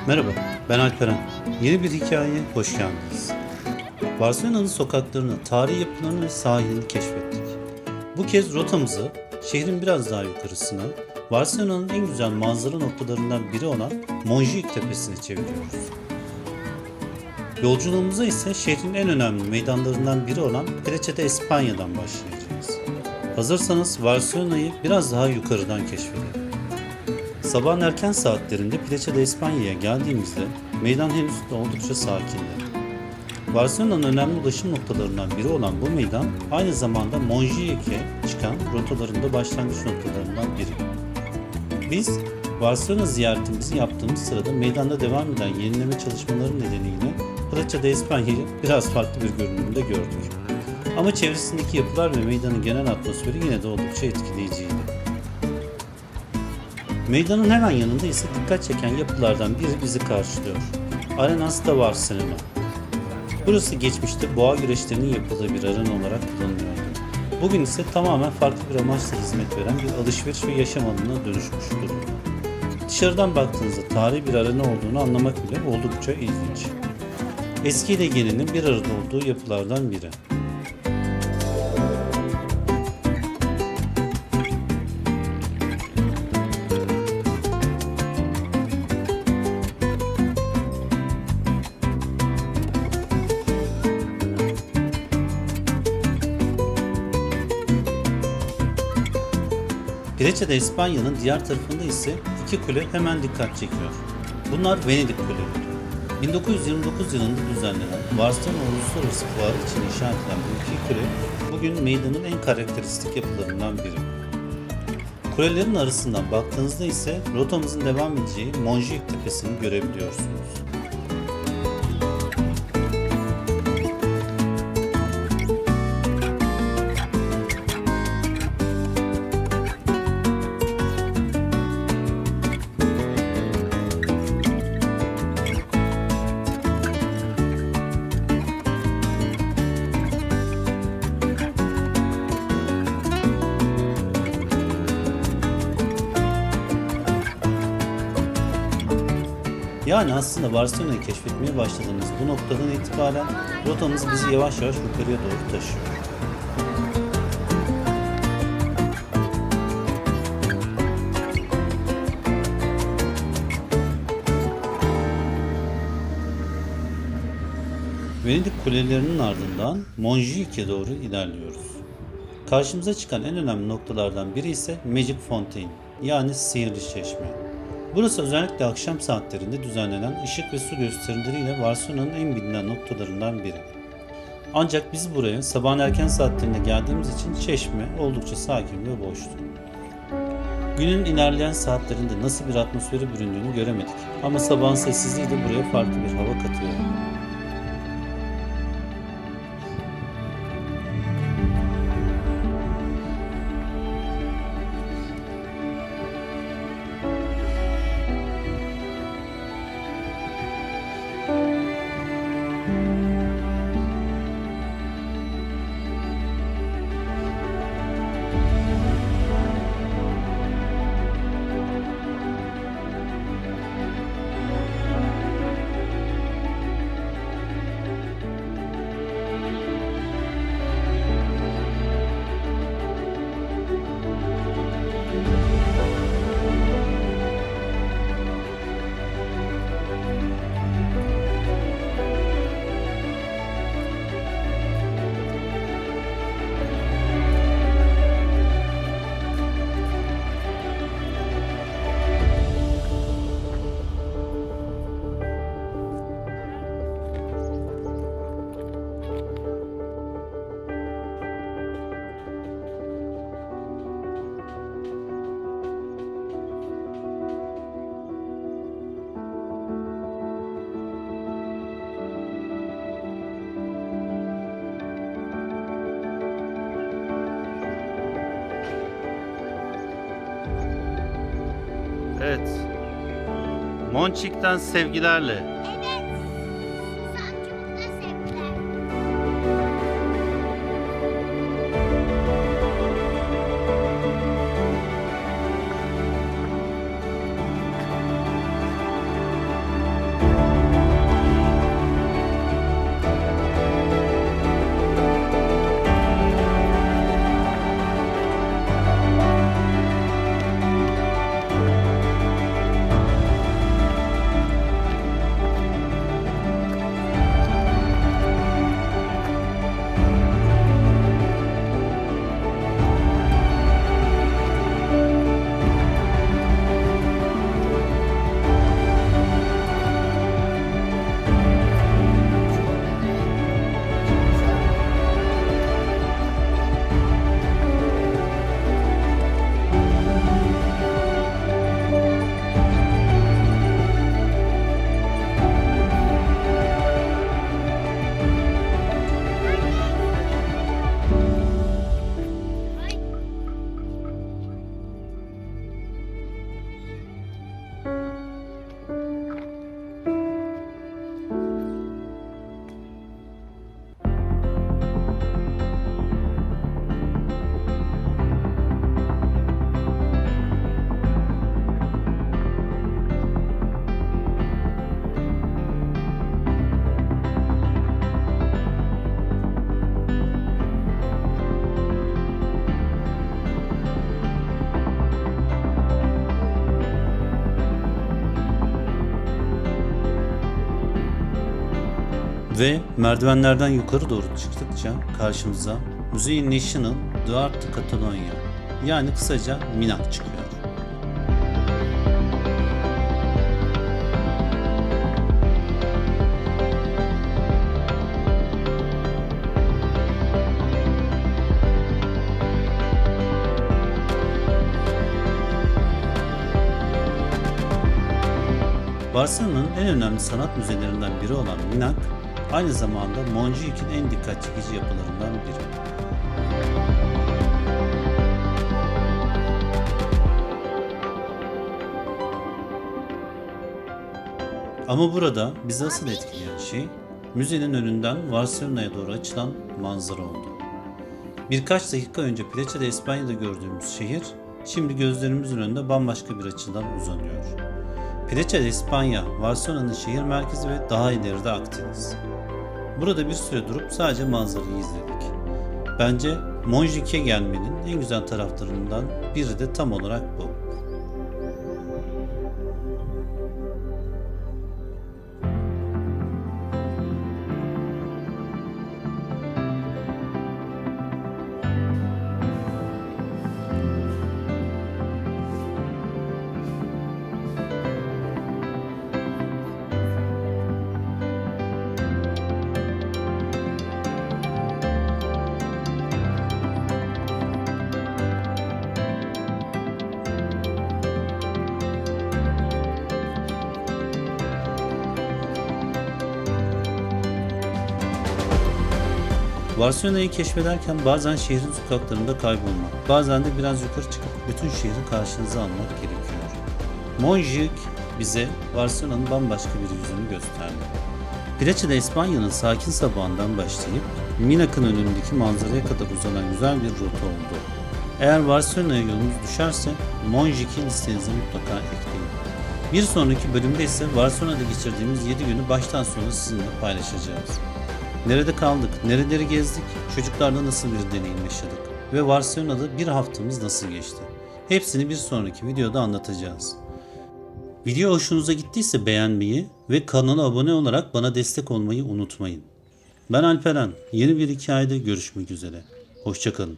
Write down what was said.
Merhaba, ben Alperen. Yeni bir hikayeye hoş geldiniz. Barcelona'nın sokaklarını, tarihi yapılarını ve sahilini keşfettik. Bu kez rotamızı şehrin biraz daha yukarısına, Barcelona'nın en güzel manzara noktalarından biri olan Montjuic Tepesi'ne çeviriyoruz. Yolculuğumuza ise şehrin en önemli meydanlarından biri olan Plaça de España'dan başlayacağız. Hazırsanız Barcelona'yı biraz daha yukarıdan keşfedelim. Sabahın erken saatlerinde Plaça de España'ya geldiğimizde meydan henüz oldukça sakindi. Barcelona'nın önemli ulaşım noktalarından biri olan bu meydan aynı zamanda Montjuic'e çıkan rotalarında başlangıç noktalarından biri. Biz Barcelona ziyaretimizi yaptığımız sırada meydanda devam eden yenileme çalışmaları nedeniyle Plaça de España'yı biraz farklı bir görünümde gördük. Ama çevresindeki yapılar ve meydanın genel atmosferi yine de oldukça etkileyiciydi. Meydanın hemen yanında ise dikkat çeken yapılardan biri bizi karşılıyor. Arenas de Barcelona. Burası geçmişte boğa güreşlerinin yapıldığı bir arena olarak kullanılıyordu. Bugün ise tamamen farklı bir amaçla hizmet veren bir alışveriş ve yaşam alanına dönüşmüş durumda. Dışarıdan baktığınızda tarihi bir arena olduğunu anlamak bile oldukça ilginç. Eski ile yeninin bir arada olduğu yapılardan biri. Plaça de España'nın diğer tarafında ise iki kule hemen dikkat çekiyor. Bunlar Venedik kuleleri. 1929 yılında düzenlenen Barcelona Uluslararası Fuarı için inşa edilen bu iki kule bugün meydanın en karakteristik yapılarından biri. Kulelerin arasından baktığınızda ise rotamızın devam edeceği Montjuic Tepesi'ni görebiliyorsunuz. Yani aslında Barcelona'yı keşfetmeye başladığımız bu noktadan itibaren rotamız bizi yavaş yavaş yukarıya doğru taşıyor. Venedik kulelerinin ardından Montjuic'e doğru ilerliyoruz. Karşımıza çıkan en önemli noktalardan biri ise Magic Fountain, yani sihirli çeşme. Burası özellikle akşam saatlerinde düzenlenen ışık ve su gösterileriyle Barcelona'nın en bilinen noktalarından biri. Ancak biz buraya sabahın erken saatlerinde geldiğimiz için çeşme oldukça sakin ve boştu. Günün ilerleyen saatlerinde nasıl bir atmosferi büründüğünü göremedik ama sabahın sessizliği de buraya farklı bir hava katıyor. Evet. Montjuic'ten sevgilerle. Evet. Sana çok da sevgiler. Ve merdivenlerden yukarı doğru çıktıkça karşımıza Musée National d'Art de Catalonia, yani kısaca MINAC çıkıyor. Barcelona'nın en önemli sanat müzelerinden biri olan MINAC, aynı zamanda Montjuic'in en dikkat çekici yapılarından biri. Ama burada bizi asıl etkileyen şey, müzenin önünden Barcelona'ya doğru açılan manzara oldu. Birkaç dakika önce Plaça de España'da gördüğümüz şehir, şimdi gözlerimizin önünde bambaşka bir açıdan uzanıyor. Plaça de España, Barcelona'nın şehir merkezi ve daha ileride Akdeniz. Burada bir süre durup sadece manzarayı izledik. Bence Montjuic'e gelmenin en güzel taraflarından biri de tam olarak bu. Barcelona'yı keşfederken bazen şehrin sokaklarında kaybolmak, bazen de biraz yukarı çıkıp bütün şehri karşınıza almak gerekiyor. Montjuic bize Barcelona'nın bambaşka bir yüzünü gösterdi. Plaça de España'nın sakin sabahından başlayıp Minac'ın önündeki manzaraya kadar uzanan güzel bir rota oldu. Eğer Barcelona'ya yolunuz düşerse Montjuic'i listenize mutlaka ekleyin. Bir sonraki bölümde ise Barcelona'da geçirdiğimiz 7 günü baştan sona sizinle paylaşacağız. Nerede kaldık, nereleri gezdik, çocuklarla nasıl bir deneyim yaşadık ve Barcelona'da bir haftamız nasıl geçti? Hepsini bir sonraki videoda anlatacağız. Video hoşunuza gittiyse beğenmeyi ve kanala abone olarak bana destek olmayı unutmayın. Ben Alperen, yeni bir hikayede görüşmek üzere. Hoşça kalın.